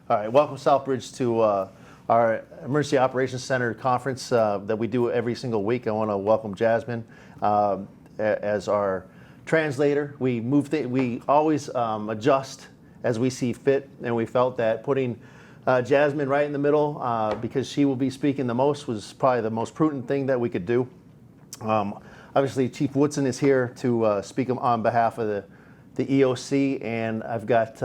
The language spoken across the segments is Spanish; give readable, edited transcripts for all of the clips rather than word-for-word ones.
All right, welcome Southbridge to our Emergency Operations Center conference that we do every single week. I want to welcome Jasmine as our translator. We always adjust as we see fit, and we felt that putting Jasmine right in the middle because she will be speaking the most was probably the most prudent thing that we could do. Obviously, Chief Woodson is here to speak on behalf of the EOC, and I've got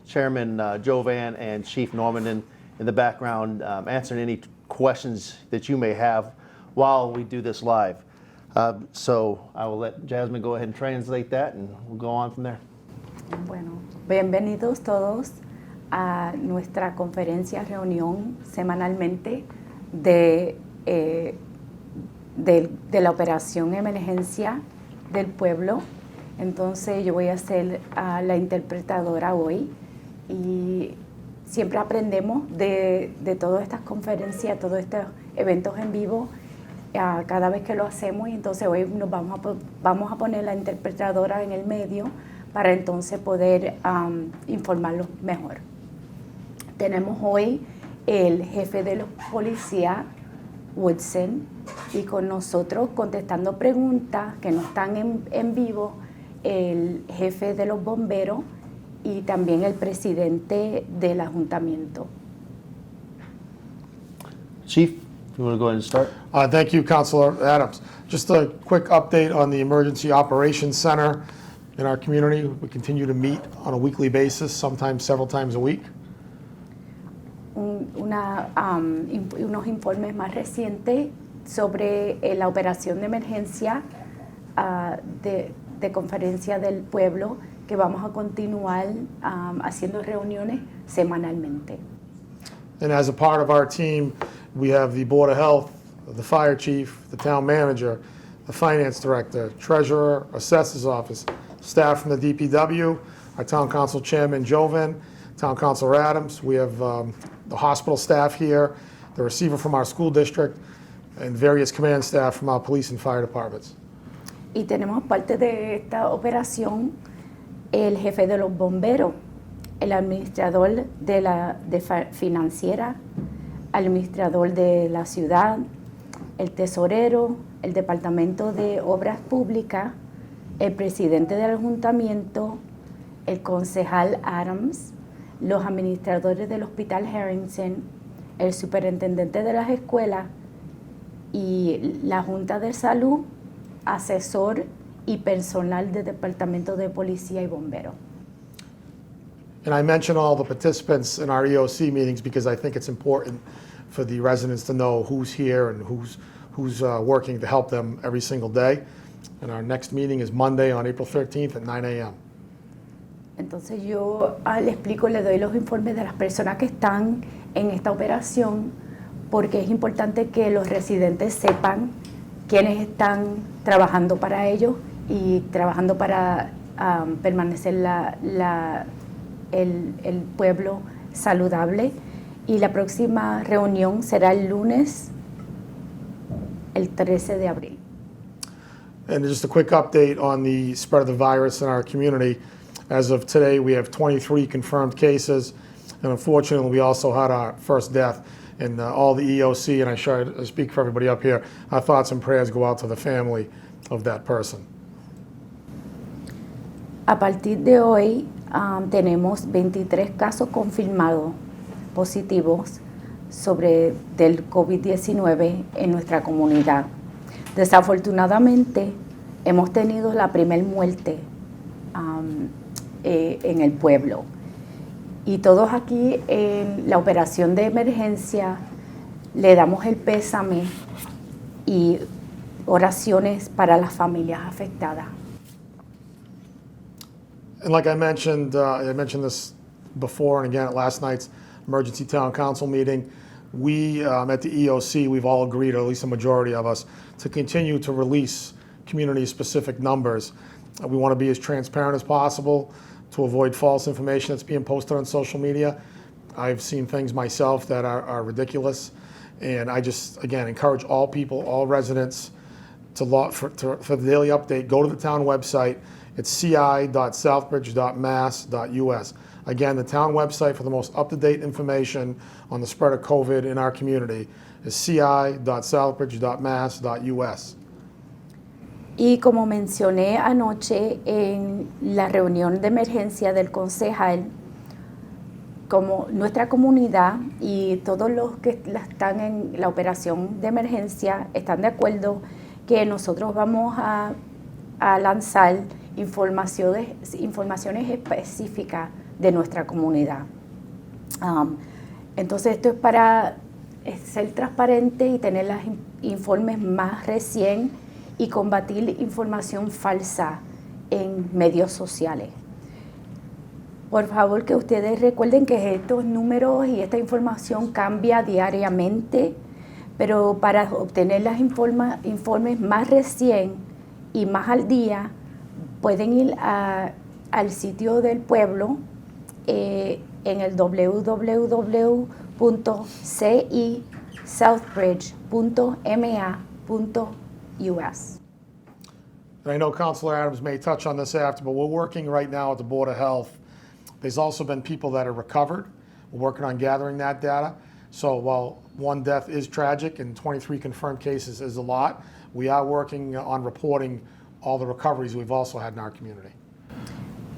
Chairman Jovan and Chief Norman in the background answering any questions that you may have while we do this live. So I will let Jasmine go ahead and translate that, and we'll go on from there. Bueno, bienvenidos todos a nuestra conferencia, reunión semanalmente de la operación emergencia del pueblo. Entonces yo voy a ser la interpretadora hoy y siempre aprendemos de todas estas conferencias, todos estos eventos en vivo cada vez que lo hacemos, y entonces hoy nos vamos a poner la interpretadora en el medio para entonces poder informarlos mejor. Tenemos hoy el jefe de los policías, Woodson, y con nosotros contestando preguntas que no están en vivo, el jefe de los bomberos y también el presidente del ayuntamiento. Chief, you want to go ahead and start? Thank you, Councilor Adams. Just a quick update on the Emergency Operations Center in our community. We continue to meet on a weekly basis, sometimes several times a week. Unos informes más recientes sobre la operación de emergencia de conferencia del pueblo, que vamos a continuar haciendo reuniones semanalmente. And as a part of our team, we have the Board of Health, the Fire Chief, the Town Manager, the Finance Director, Treasurer, Assessor's Office, staff from the DPW, our Town Council Chairman Jovan, Town Councilor Adams. We have the hospital staff here, the receiver from our school district, and various command staff from our police and fire departments. Y tenemos parte de esta operación el jefe de los bomberos, el administrador de la financiera, el administrador de la ciudad, el tesorero, el departamento de obras públicas, el presidente del ayuntamiento, el concejal Adams, los administradores del hospital Harrington, el superintendente de las escuelas y la Junta de Salud, asesor y personal del Departamento de Policía y Bomberos. And I mention all the participants in our EOC meetings because I think it's important for the residents to know who's here and who's working to help them every single day. And our next meeting is Monday on April 13th at 9 a.m. Entonces yo le doy los informes de las personas que están en esta operación, porque es importante que los residentes sepan quiénes están trabajando para ellos y trabajando para permanecer el pueblo saludable. Y la próxima reunión será el lunes, el 13 de abril. And just a quick update on the spread of the virus in our community. As of today, we have 23 confirmed cases, and unfortunately, we also had our first death. And all the EOC, and I speak for everybody up here, our thoughts and prayers go out to the family of that person. A partir de hoy tenemos 23 casos confirmados positivos del COVID-19 en nuestra comunidad. Desafortunadamente, hemos tenido la primera muerte en el pueblo. Y todos aquí en la operación de emergencia le damos el pésame y oraciones para las familias afectadas. And like I mentioned this before and again at last night's Emergency Town Council meeting, we at the EOC, we've all agreed, or at least a majority of us, to continue to release community-specific numbers. We want to be as transparent as possible to avoid false information that's being posted on social media. I've seen things myself that are ridiculous, and I just, again, encourage all people, all residents, for the daily update, go to the town website. It's ci.southbridge.mass.us. Again, the town website for the most up-to-date information on the spread of COVID in our community is ci.southbridge.mass.us. Y como mencioné anoche en la reunión de emergencia del concejal, como nuestra comunidad y todos los que están en la operación de emergencia están de acuerdo que nosotros vamos a lanzar informaciones específicas de nuestra comunidad. Entonces esto es para ser transparente y tener los informes más recientes y combatir información falsa en medios sociales. Por favor, que ustedes recuerden que estos números y esta información cambia diariamente, pero para obtener los informes más recientes y más al día, pueden ir al sitio del pueblo en el www.cisouthbridge.ma.us. And I know Councilor Adams may touch on this after, but we're working right now at the Board of Health. There's also been people that are recovered. We're working on gathering that data. So while one death is tragic and 23 confirmed cases is a lot, we are working on reporting all the recoveries we've also had in our community.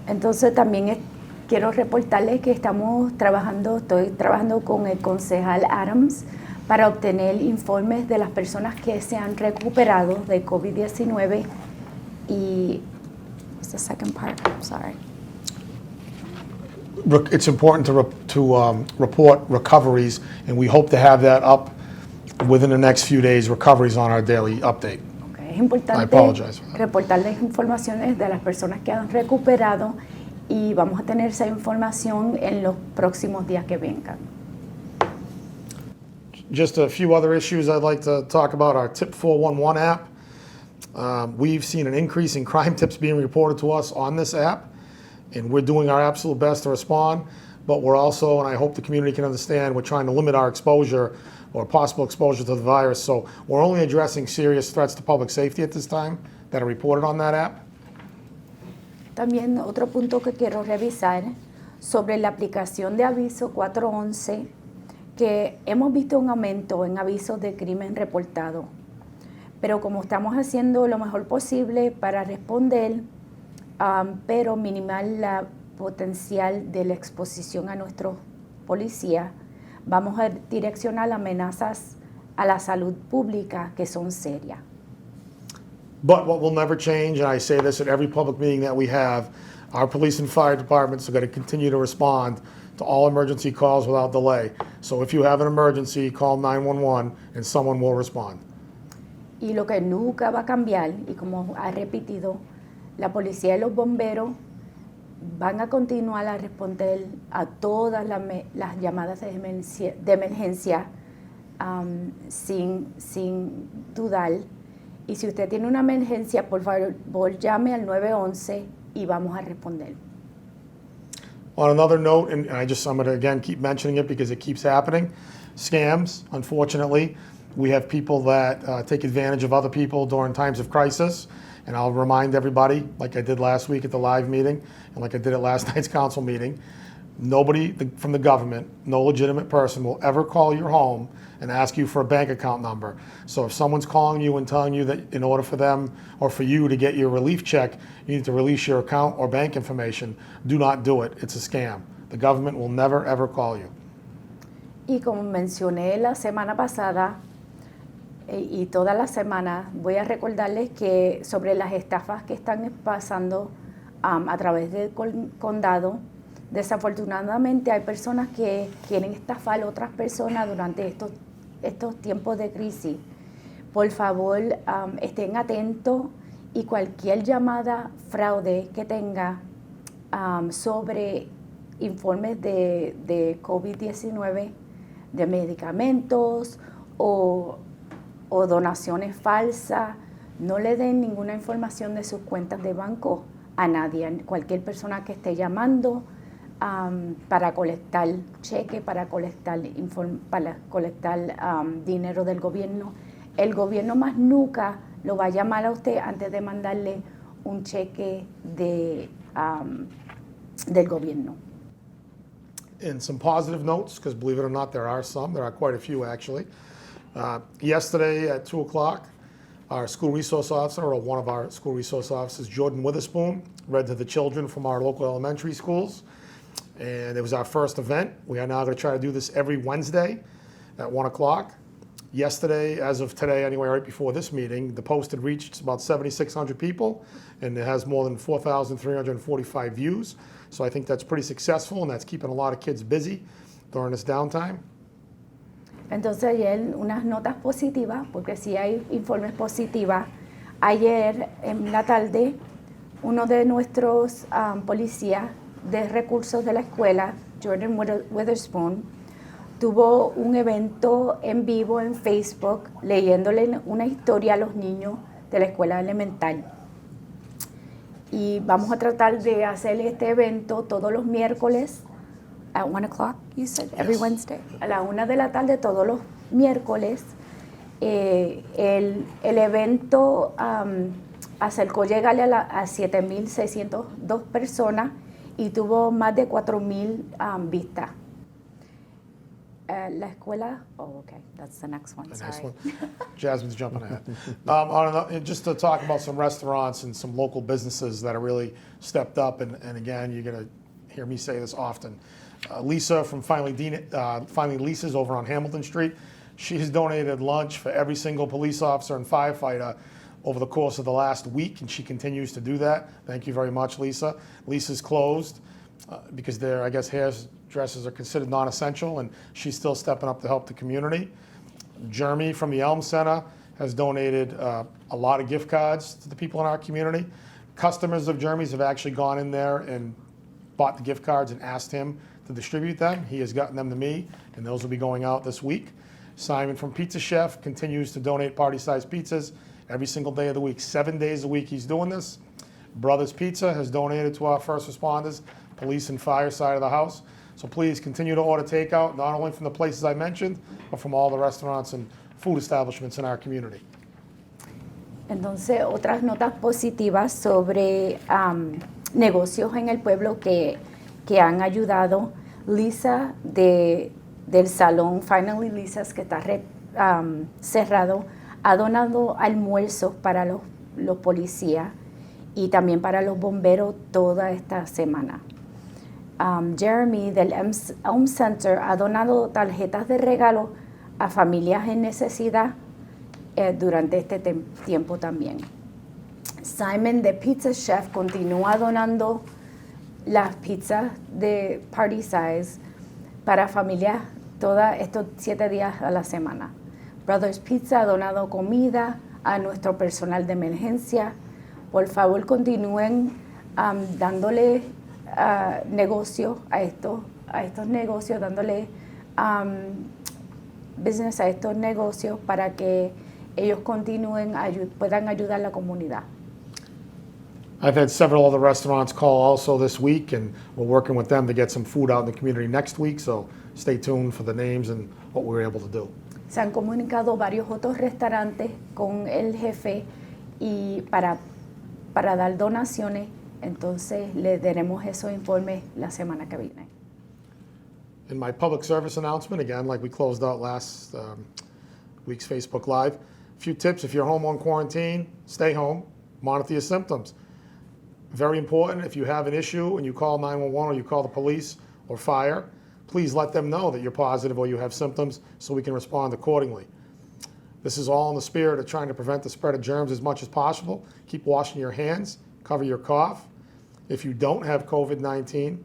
Entonces también quiero reportarles que estoy trabajando con el concejal Adams para obtener informes de las personas que se han recuperado de COVID-19 y what's the second part? I'm sorry. It's important to report recoveries, and we hope to have that up within the next few days, recoveries on our daily update. Okay. Es importante I apologize for that. reportarles informaciones de las personas que han recuperado y vamos a tener esa información en los próximos días que vengan. Just a few other issues I'd like to talk about. Our Tip 411 app. We've seen an increase in crime tips being reported to us on this app, and we're doing our absolute best to respond, but we're also, and I hope the community can understand, we're trying to limit our exposure or possible exposure to the virus. So we're only addressing serious threats to public safety at this time that are reported on that app. También otro punto que quiero revisar sobre la aplicación de aviso 411, que hemos visto un aumento en avisos de crimen reportado, pero como estamos haciendo lo mejor posible para responder, pero minimar la potencial de la exposición a nuestros policías, vamos a direccionar amenazas a la salud pública que son serias. But what will never change, and I say this at every public meeting that we have, our police and fire departments are going to continue to respond to all emergency calls without delay. So if you have an emergency, call 911 and someone will respond. Y lo que nunca va a cambiar, y como ha repetido, la policía y los bomberos van a continuar a responder a todas las llamadas de emergencia sin dudar. Y si usted tiene una emergencia, por favor llame al 911 y vamos a responder. On another note, and I'm going to again keep mentioning it because it keeps happening, scams, unfortunately. We have people that take advantage of other people during times of crisis. And I'll remind everybody, like I did last week at the live meeting, and like I did at last night's council meeting, nobody from the government, no legitimate person will ever call your home and ask you for a bank account number. So if someone's calling you and telling you that in order for them or for you to get your relief check, you need to release your account or bank information, do not do it. It's a scam. The government will never, ever call you. Y como mencioné la semana pasada, y toda la semana voy a recordarles que sobre las estafas que están pasando a través del condado, desafortunadamente hay personas que quieren estafar a otras personas durante estos tiempos de crisis. Por favor, estén atentos y cualquier llamada fraude que tenga sobre informes de COVID-19, de medicamentos o donaciones falsas, no le den ninguna información de sus cuentas de banco a nadie, a cualquier persona que esté llamando para colectar cheque, para colectar dinero del gobierno. El gobierno más nunca lo va a llamar a usted antes de mandarle un cheque del gobierno. in some positive notes, because believe it or not, there are some. There are quite a few, actually. Yesterday at 2 o'clock, our school resource officer, or one of our school resource officers, Jordan Witherspoon, read to the children from our local elementary schools. And it was our first event. We are now going to try to do this every Wednesday at 1 o'clock. Yesterday, as of today anyway, right before this meeting, the post had reached about 7,600 people, and it has more than 4,345 views. So I think that's pretty successful, and that's keeping a lot of kids busy during this downtime. Entonces ayer unas notas positivas, porque sí hay informes positivas. Ayer en la tarde, uno de nuestros policías de recursos de la escuela, Jordan Witherspoon, tuvo un evento en vivo en Facebook leyéndole una historia a los niños de la escuela elemental. Y vamos a tratar de hacer este evento todos los miércoles. At 1 o'clock, you said? Every Wednesday. A la 1 de la tarde todos los miércoles. El evento acercó llegar a 7,602 personas y tuvo más de 4,000 vistas. La escuela, okay, that's the next one, The sorry. next one. Jasmine's jumping ahead. Just to talk about some restaurants and some local businesses that have really stepped up, and again, you're going to hear me say this often. Lisa from Finally Lisa's over on Hamilton Street, she has donated lunch for every single police officer and firefighter over the course of the last week, and she continues to do that. Thank you very much, Lisa. Lisa's closed because I guess hairdressers are considered non-essential, and she's still stepping up to help the community. Jeremy from the Elm Center has donated a lot of gift cards to the people in our community. Customers of Jeremy's have actually gone in there and bought the gift cards and asked him to distribute them. He has gotten them to me, and those will be going out this week. Simon from Pizza Chef continues to donate party-sized pizzas every single day of the week. 7 days a week he's doing this. Brothers Pizza has donated to our first responders, police and fire side of the house. So please continue to order takeout, not only from the places I mentioned, but from all the restaurants and food establishments in our community. Entonces, otras notas positivas sobre negocios en el pueblo que han ayudado. Lisa del salón Finally Lisa's, que está cerrado, ha donado almuerzos para los policías y también para los bomberos toda esta semana. Jeremy del Elm Center ha donado tarjetas de regalo a familias en necesidad durante este tiempo también. Simon de Pizza Chef continúa donando las pizzas de party size para familias todos estos 7 días a la semana. Brothers Pizza ha donado comida a nuestro personal de emergencia. Por favor, continúen dándole negocio a estos negocios, dándole business a estos negocios para que ellos continúen, puedan ayudar a la comunidad. I've had several other restaurants call also this week, and we're working with them to get some food out in the community next week, so stay tuned for the names and what we're able to do. Se han comunicado varios otros restaurantes con el jefe y para dar donaciones, entonces le daremos esos informes la semana que viene. In my public service announcement, again, like we closed out last week's Facebook Live, a few tips: if you're home on quarantine, stay home, monitor your symptoms. Very important, if you have an issue and you call 911 or you call the police or fire, please let them know that you're positive or you have symptoms so we can respond accordingly. This is all in the spirit of trying to prevent the spread of germs as much as possible. Keep washing your hands, cover your cough. If you don't have COVID-19,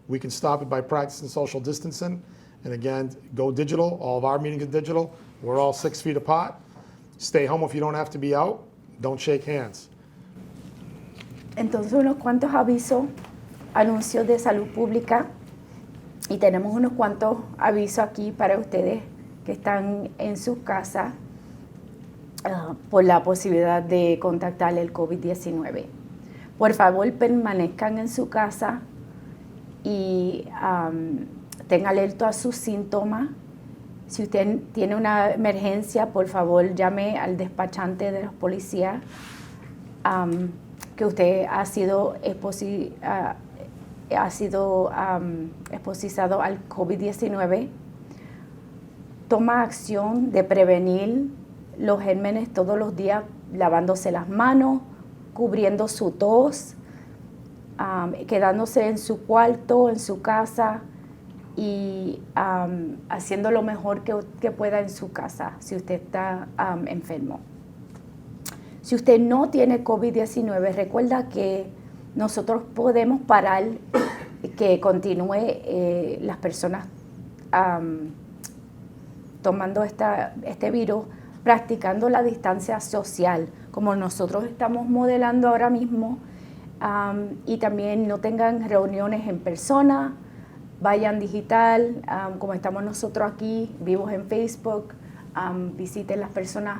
we can stop it by practicing social distancing. And again, go digital. All of our meetings are digital. We're all 6 feet apart. Stay home if you don't have to be out. Don't shake hands. Entonces, unos cuantos avisos, anuncios de salud pública, y tenemos unos cuantos avisos aquí para ustedes que están en sus casas por la posibilidad de contactar el COVID-19. Por favor, permanezcan en su casa y estén alerta a sus síntomas. Si usted tiene una emergencia, por favor, llame al despachante de los policías que usted ha sido ha sido expositado al COVID-19, toma acción de prevenir los gérmenes todos los días, lavándose las manos, cubriendo su tos, quedándose en su cuarto, en su casa y haciendo lo mejor que pueda en su casa si usted está enfermo. Si usted no tiene COVID-19, recuerda que nosotros podemos parar que continúe las personas tomando este virus, practicando la distancia social, como nosotros estamos modelando ahora mismo, y también no tengan reuniones en persona, vayan digital, como estamos nosotros aquí, vivos en Facebook, visiten las personas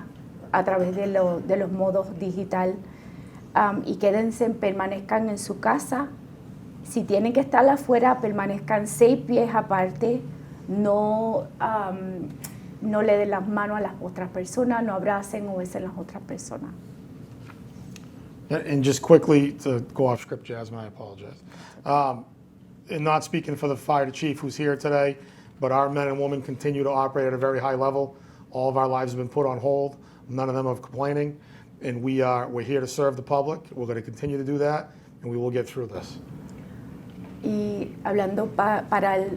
a través de los modos digital, y permanezcan en su casa. Si tienen que estar afuera, permanezcan 6 pies aparte, no le den las manos a las otras personas, no abracen o besen a las otras personas. And just quickly, to go off script, Jasmine, I apologize. And not speaking for the fire chief who's here today, but our men and women continue to operate at a very high level. All of our lives have been put on hold. None of them are complaining. And we're here to serve the public. We're going to continue to do that, and we will get through this. Y hablando para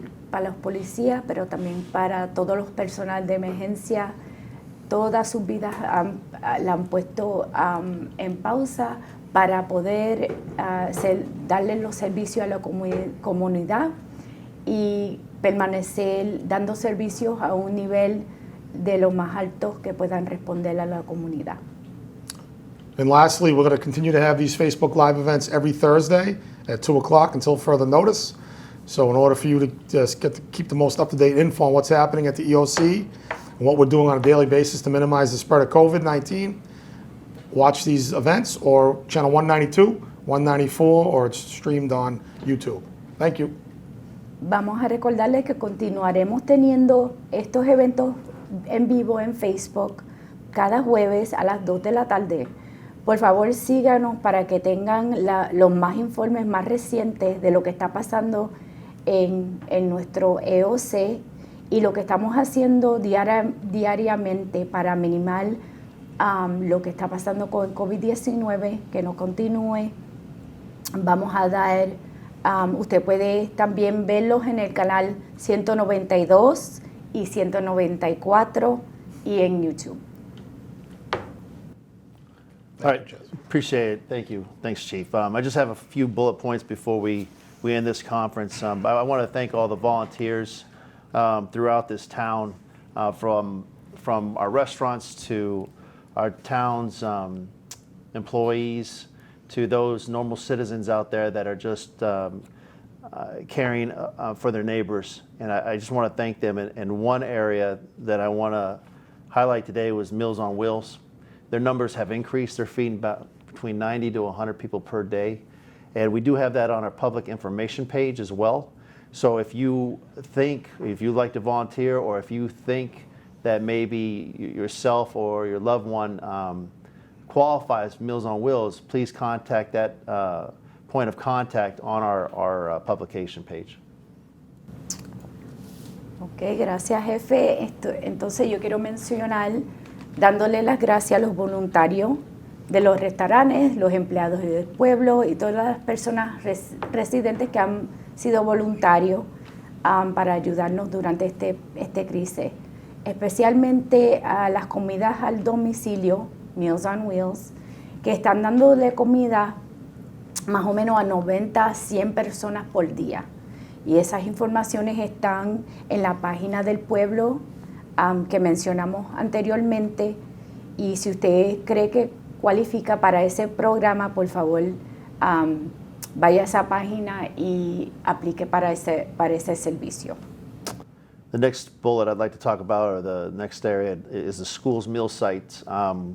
los policías, pero también para todos los personal de emergencia, todas sus vidas la han puesto en pausa para poder darle los servicios a la comunidad y permanecer dando servicios a un nivel de lo más alto que puedan responder a la comunidad. And lastly, we're going to continue to have these Facebook Live events every Thursday at 2 o'clock until further notice. So in order for you to just keep the most up-to-date info on what's happening at the EOC and what we're doing on a daily basis to minimize the spread of COVID-19, watch these events or channel 192, 194, or it's streamed on YouTube. Thank you. Vamos a recordarles que continuaremos teniendo estos eventos en vivo en Facebook cada jueves a las 2 de la tarde. Por favor, síganos para que tengan los más informes más recientes de lo que está pasando en nuestro EOC y lo que estamos haciendo diariamente para minimar lo que está pasando con COVID-19, que no continúe. Vamos a dar, usted puede también verlos en el canal 192 y 194 y en YouTube. All right, appreciate it. Thank you. Thanks, Chief. I just have a few bullet points before we end this conference. I want to thank all the volunteers throughout this town, from our restaurants to our town's employees to those normal citizens out there that are just caring for their neighbors. And I just want to thank them. And one area that I want to highlight today was Meals on Wheels. Their numbers have increased. They're feeding about between 90 to 100 people per day. And we do have that on our public information page as well. So if you'd like to volunteer, or if you think that maybe yourself or your loved one qualifies Meals on Wheels, please contact that point of contact on our publication page. Ok, gracias, jefe. Entonces yo quiero mencionar, dándole las gracias a los voluntarios de los restaurantes, los empleados del pueblo y todas las personas residentes que han sido voluntarios para ayudarnos durante este crisis. Especialmente a las comidas al domicilio, Meals on Wheels, que están dándole comida más o menos a 90 a 100 personas por día. Y esas informaciones están en la página del pueblo que mencionamos anteriormente, y si usted cree que cualifica para ese programa, por favor, vaya a esa página y aplique para ese servicio. The next bullet I'd like to talk about, or the next area, is the school's meal sites.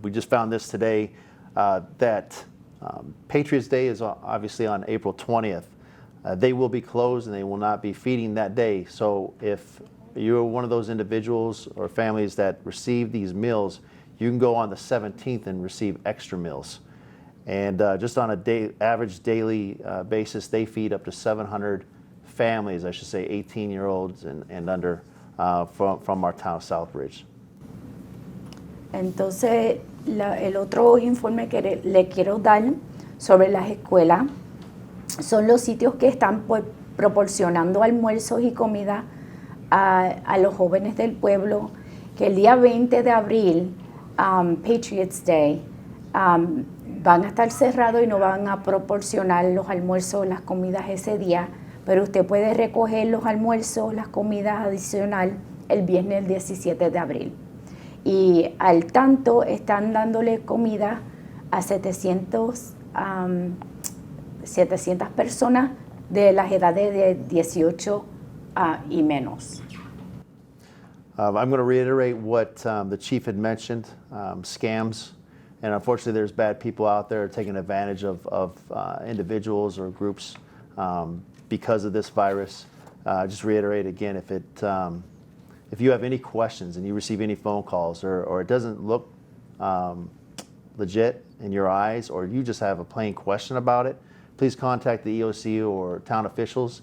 We just found this today, that Patriots Day is obviously on April 20th. They will be closed and they will not be feeding that day. So if you're one of those individuals or families that receive these meals, you can go on the 17th and receive extra meals. And just on a average daily basis, they feed up to 700 families, I should say 18-year-olds and under, from our town of Southbridge. Entonces, el otro informe que le quiero dar sobre las escuelas son los sitios que están proporcionando almuerzos y comida a los jóvenes del pueblo, que el día 20 de abril, Patriots Day, van a estar cerrados y no van a proporcionar los almuerzos, las comidas ese día, pero usted puede recoger los almuerzos, las comidas adicional el viernes 17 de abril. Y al tanto están dándole comida a 700 personas de las edades de 18 y menos. I'm going to reiterate what the chief had mentioned, scams. And unfortunately, there's bad people out there taking advantage of individuals or groups because of this virus. Just reiterate again, if you have any questions and you receive any phone calls or it doesn't look legit in your eyes, or you just have a plain question about it, please contact the EOC or town officials.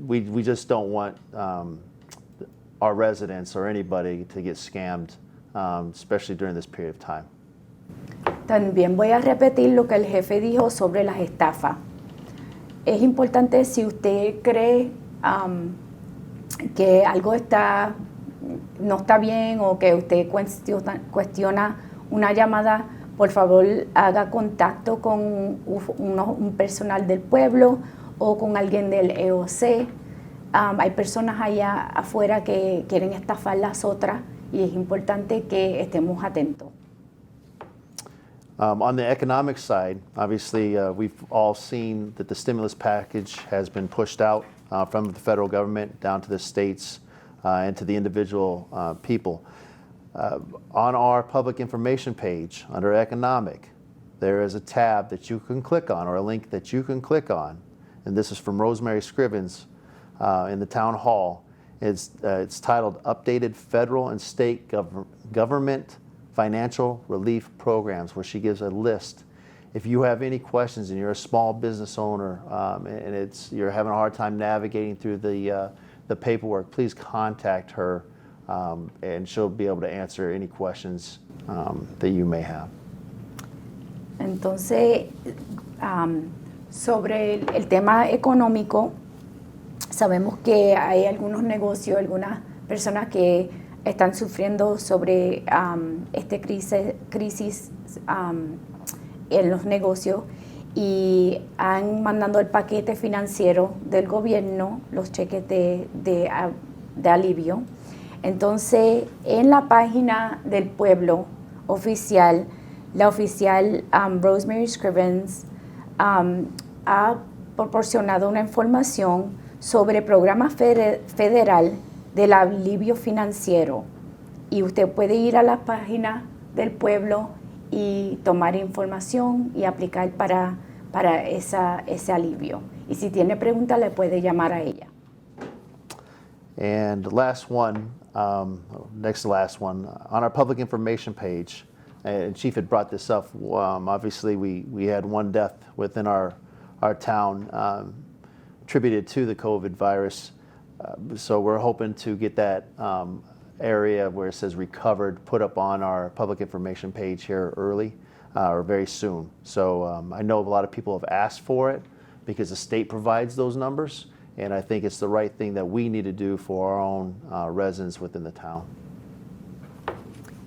We just don't want our residents or anybody to get scammed, especially during this period of time. También voy a repetir lo que el jefe dijo sobre las estafas. Es importante, si usted cree que algo no está bien o que usted cuestiona una llamada, por favor haga contacto con un personal del pueblo o con alguien del EOC. Hay personas allá afuera que quieren estafar las otras y es importante que estemos atentos. On the economic side, obviously, we've all seen that the stimulus package has been pushed out from the federal government down to the states and to the individual people. On our public information page under economic, there is a tab that you can click on, or a link that you can click on, and this is from Rosemary Scrivens in the town hall. It's titled Updated Federal and State Government Financial Relief Programs, where she gives a list. If you have any questions and you're a small business owner and you're having a hard time navigating through the paperwork, please contact her and she'll be able to answer any questions that you may have. Entonces, sobre el tema económico, sabemos que hay algunos negocios, algunas personas que están sufriendo sobre esta crisis en los negocios y han mandado el paquete financiero del gobierno, los cheques de alivio. Entonces, en la página del pueblo oficial, la oficial Rosemary Scrivens ha proporcionado una información sobre el programa federal del alivio financiero, y usted puede ir a la página del pueblo y tomar información y aplicar para ese alivio. Y si tiene preguntas, le puede llamar a ella. And last one, next to last one, on our public information page, and Chief had brought this up, obviously we had one death within our town attributed to the COVID virus. So we're hoping to get that area where it says recovered put up on our public information page here early or very soon. So I know a lot of people have asked for it because the state provides those numbers, and I think it's the right thing that we need to do for our own residents within the town.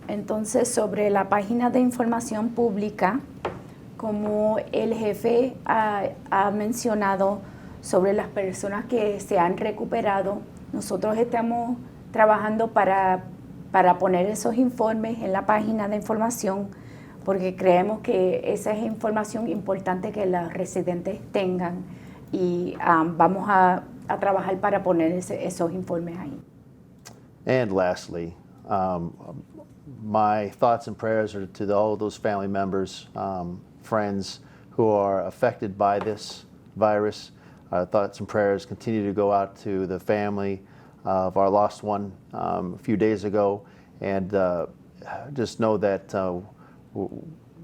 Entonces, sobre la página de información pública, como el jefe ha mencionado sobre las personas que se han recuperado, nosotros estamos trabajando para poner esos informes en la página de información, porque creemos que esa es información importante que los residentes tengan, y vamos a trabajar para poner esos informes ahí. And lastly, my thoughts and prayers are to all of those family members, friends who are affected by this virus. Our thoughts and prayers continue to go out to the family of our lost one a few days ago, and just know that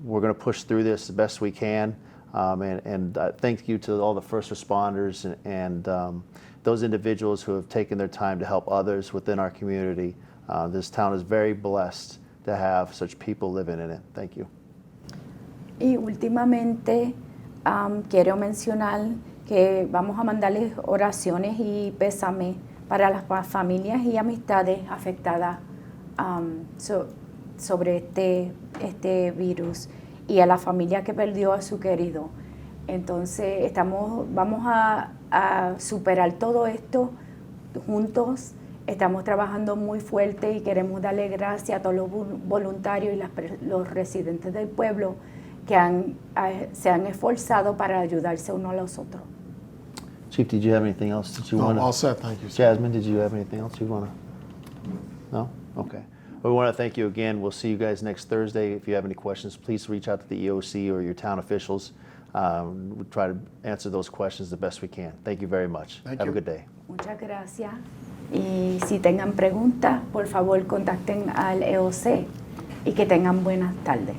we're going to push through this the best we can. And thank you to all the first responders and those individuals who have taken their time to help others within our community. This town is very blessed to have such people living in it. Thank you. Y últimamente quiero mencionar que vamos a mandarles oraciones y pésame para las familias y amistades afectadas sobre este virus y a la familia que perdió a su querido. Entonces vamos a superar todo esto juntos. Estamos trabajando muy fuerte y queremos darle gracias a todos los voluntarios y los residentes del pueblo que se han esforzado para ayudarse uno a los otros. Chief, did you have anything else that you No, want to? all set, thank you, sir. Jasmine, did you have anything else you want to? No? Okay. We want to thank you again. We'll see you guys next Thursday. If you have any questions, please reach out to the EOC or your town officials. We'll try to answer those questions the best we can. Thank you very much. Thank Have you. a good day. Muchas gracias. Y si tengan preguntas, por favor contacten al EOC y que tengan buenas tardes.